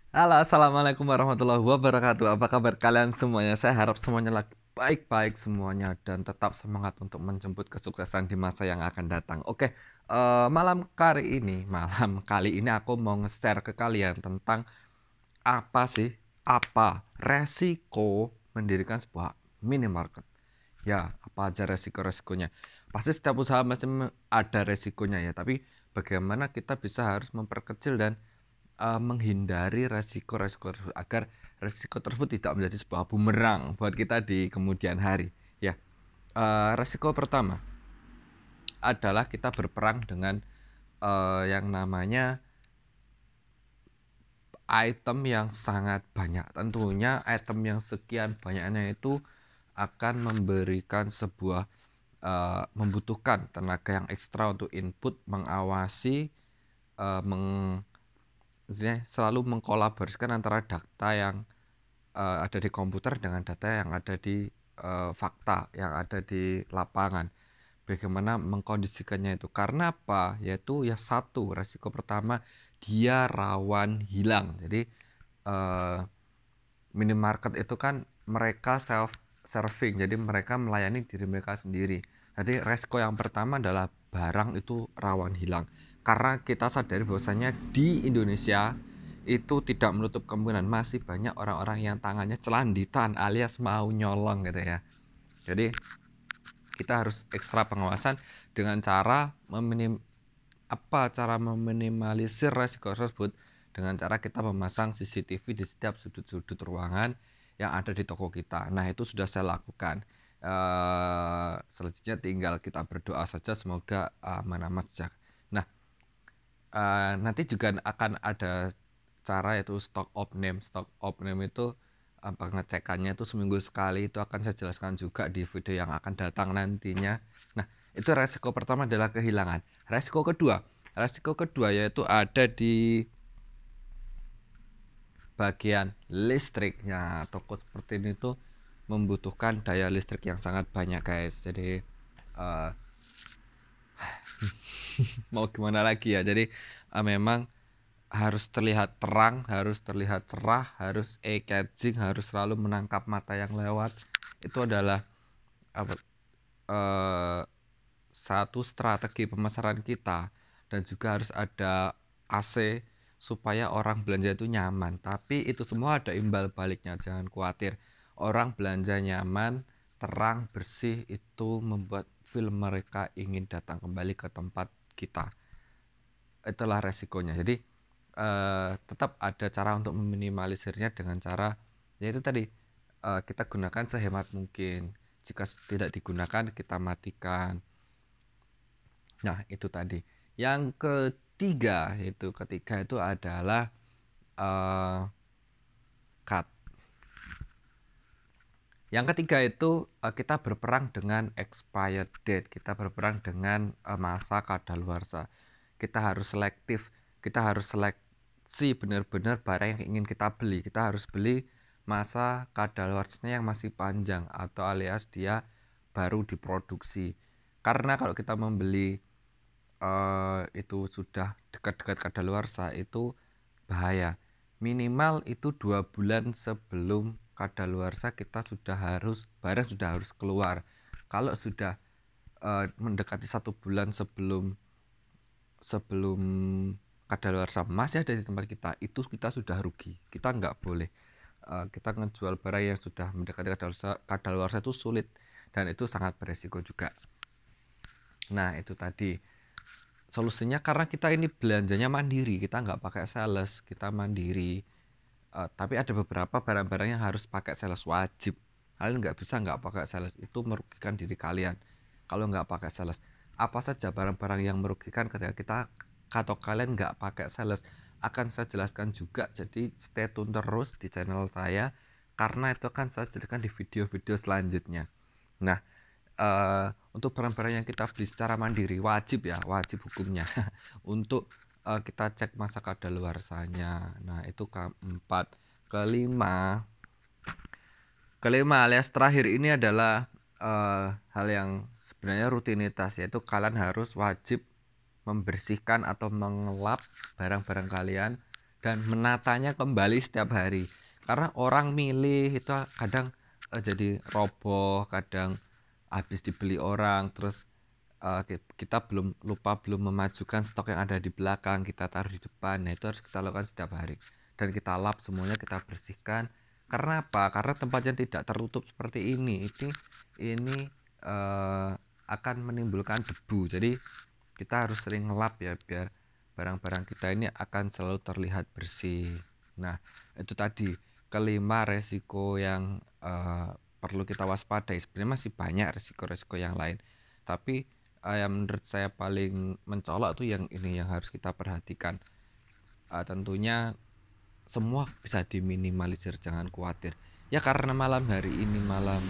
Halo, assalamualaikum warahmatullahi wabarakatuh. Apa kabar kalian semuanya? Saya harap semuanya lagi baik-baik semuanya dan tetap semangat untuk menjemput kesuksesan di masa yang akan datang. Oke, malam kali ini aku mau nge-share ke kalian tentang apa resiko mendirikan sebuah minimarket. Ya, apa aja resiko-resikonya? Pasti setiap usaha pasti ada resikonya ya, tapi bagaimana kita bisa harus memperkecil dan menghindari resiko-resiko tersebut agar resiko tersebut tidak menjadi sebuah bumerang buat kita di kemudian hari. Ya, resiko pertama adalah kita berperang dengan yang namanya item yang sangat banyak. Tentunya item yang sekian banyaknya itu akan memberikan sebuah membutuhkan tenaga yang ekstra untuk input, mengawasi, uh, meng, selalu mengkolaborasikan antara data yang ada di komputer dengan data yang ada di fakta yang ada di lapangan. Bagaimana mengkondisikannya itu? Karena apa? Yaitu ya satu, resiko pertama dia rawan hilang. Jadi uh, minimarket itu kan mereka self serving, jadi mereka melayani diri mereka sendiri. Jadi resiko yang pertama adalah barang itu rawan hilang. Karena kita sadari bahwasanya di Indonesia itu tidak menutup kemungkinan masih banyak orang-orang yang tangannya celanditan alias mau nyolong gitu ya. Jadi kita harus ekstra pengawasan dengan cara meminimalisir resiko tersebut dengan cara kita memasang CCTV di setiap sudut-sudut ruangan yang ada di toko kita. Nah, itu sudah saya lakukan. Selanjutnya tinggal kita berdoa saja semoga aman-aman saja. Nah, nanti juga akan ada cara yaitu stock of name. Stock of name itu pengecekannya itu seminggu sekali, itu akan saya jelaskan juga di video yang akan datang nantinya. Nah, itu resiko pertama adalah kehilangan. Resiko kedua yaitu ada di bagian listriknya. Toko seperti ini tuh membutuhkan daya listrik yang sangat banyak guys. Jadi uh, mau gimana lagi ya. Jadi memang harus terlihat terang, harus terlihat cerah, harus eye-catching, harus selalu menangkap mata yang lewat. Itu adalah apa, eh, satu strategi pemasaran kita, dan juga harus ada AC supaya orang belanja itu nyaman. Tapi itu semua ada imbal baliknya, jangan khawatir. Orang belanja nyaman, terang, bersih itu membuat feel mereka ingin datang kembali ke tempat kita. Itulah resikonya. Jadi tetap ada cara untuk meminimalisirnya dengan cara yaitu tadi kita gunakan sehemat mungkin. Jika tidak digunakan kita matikan. Nah, itu tadi. Ketiga itu adalah cut. Yang ketiga itu kita berperang dengan expired date. Kita berperang dengan masa kadaluarsa. Kita harus selektif. Kita harus seleksi benar-benar barang yang ingin kita beli. Kita harus beli masa kadaluarsanya yang masih panjang atau alias dia baru diproduksi. Karena kalau kita membeli itu sudah dekat-dekat kadaluarsa itu bahaya. Minimal itu 2 bulan sebelum kadaluarsa kita barang sudah harus keluar. Kalau sudah mendekati 1 bulan sebelum sebelum kadaluarsa masih ada di tempat kita, itu kita sudah rugi. Kita nggak boleh kita ngejual barang yang sudah mendekati kadaluarsa itu sulit, dan itu sangat beresiko juga. Nah, itu tadi solusinya, karena kita ini belanjanya mandiri, kita nggak pakai sales, kita mandiri. Tapi ada beberapa barang-barang yang harus pakai sales wajib. Kalian nggak bisa nggak pakai sales, itu merugikan diri kalian kalau nggak pakai sales. Apa saja barang-barang yang merugikan ketika kita atau kalian nggak pakai sales akan saya jelaskan juga. Jadi stay tune terus di channel saya, karena itu akan saya jelaskan di video-video selanjutnya. Nah, untuk barang-barang yang kita beli secara mandiri wajib hukumnya untuk kita cek masa kadaluarsanya. Nah, itu keempat. Kelima, alias terakhir ini adalah hal yang sebenarnya rutinitas, yaitu kalian harus wajib membersihkan atau mengelap barang-barang kalian dan menatanya kembali setiap hari. Karena orang milih itu kadang jadi roboh, kadang habis dibeli orang, terus kita belum memajukan stok yang ada di belakang, kita taruh di depan. Nah, itu harus kita lakukan setiap hari. Dan kita lap semuanya, kita bersihkan. Karena apa? Karena tempat yang tidak tertutup seperti ini akan menimbulkan debu. Jadi kita harus sering ngelap ya, biar barang-barang kita ini akan selalu terlihat bersih. Nah, itu tadi kelima resiko yang perlu kita waspadai. Sebenarnya masih banyak resiko-resiko yang lain, tapi yang menurut saya paling mencolok tuh yang ini yang harus kita perhatikan. Tentunya semua bisa diminimalisir, jangan khawatir. Ya karena malam hari ini malam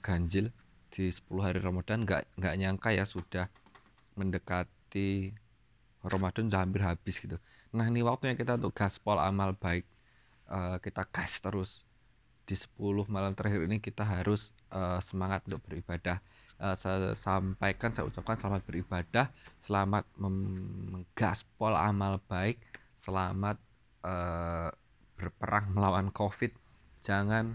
ganjil di 10 hari Ramadan, nggak nyangka ya sudah mendekati Ramadan, udah hampir habis gitu. Nah, ini waktunya kita untuk gaspol amal baik. Kita gas terus di 10 malam terakhir ini, kita harus semangat untuk beribadah. Saya sampaikan, saya ucapkan selamat beribadah, selamat menggaspol amal baik, selamat berperang melawan COVID. Jangan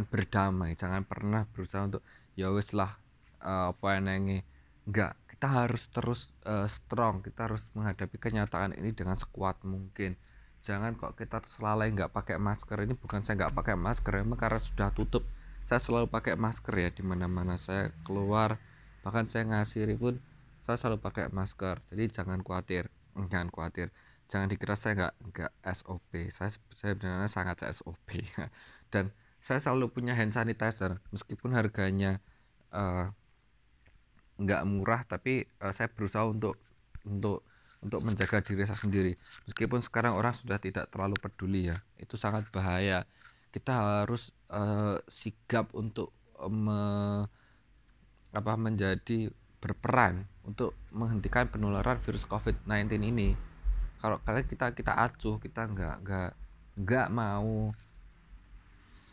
berdamai, jangan pernah berusaha untuk ya wis lah apa enenge. Enggak, kita harus terus strong, kita harus menghadapi kenyataan ini dengan sekuat mungkin. Jangan kok kita terus lalai nggak pakai masker. Ini bukan saya nggak pakai masker, emang karena sudah tutup. Saya selalu pakai masker ya, dimana-mana saya keluar, bahkan saya ngasih pun saya selalu pakai masker. Jadi jangan khawatir, jangan dikira saya nggak SOP. Saya benar-benar sangat SOP. Dan saya selalu punya hand sanitizer, meskipun harganya nggak murah, tapi saya berusaha untuk menjaga diri saya sendiri. Meskipun sekarang orang sudah tidak terlalu peduli ya, itu sangat bahaya. Kita harus sigap untuk menjadi berperan untuk menghentikan penularan virus COVID-19 ini. Kalau kalian kita acuh, kita nggak mau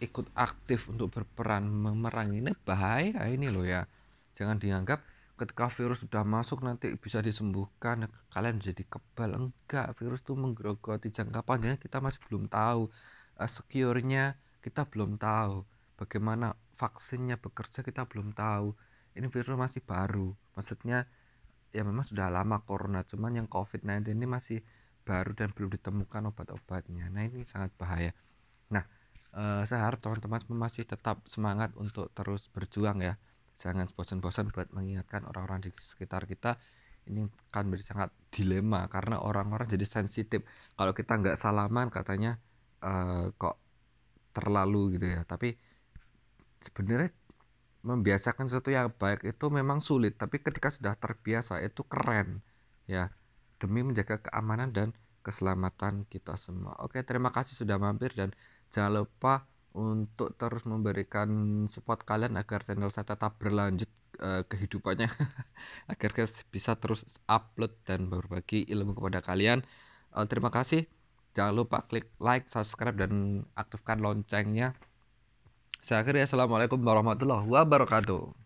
ikut aktif untuk berperan memerangi, ini bahaya ini loh ya. Jangan dianggap ketika virus sudah masuk nanti bisa disembuhkan, kalian jadi kebal. Enggak, virus itu menggerogoti, jangka panjangnya kita masih belum tahu, secure-nya kita belum tahu, bagaimana vaksinnya bekerja kita belum tahu. Ini virus masih baru, maksudnya ya memang sudah lama corona, cuman yang COVID-19 ini masih baru dan belum ditemukan obat-obatnya. Nah, ini sangat bahaya. Nah, saya harap teman-teman masih tetap semangat untuk terus berjuang ya. Jangan bosan-bosan buat mengingatkan orang-orang di sekitar kita. Ini kan menjadi sangat dilema karena orang-orang jadi sensitif. Kalau kita nggak salaman katanya kok terlalu gitu ya. Tapi sebenarnya membiasakan sesuatu yang baik itu memang sulit, tapi ketika sudah terbiasa itu keren ya, demi menjaga keamanan dan keselamatan kita semua. Oke, terima kasih sudah mampir, dan jangan lupa untuk terus memberikan support kalian agar channel saya tetap berlanjut kehidupannya agar bisa terus upload dan berbagi ilmu kepada kalian. Terima kasih. Jangan lupa klik like, subscribe, dan aktifkan loncengnya. Saya akhiri, assalamualaikum warahmatullahi wabarakatuh.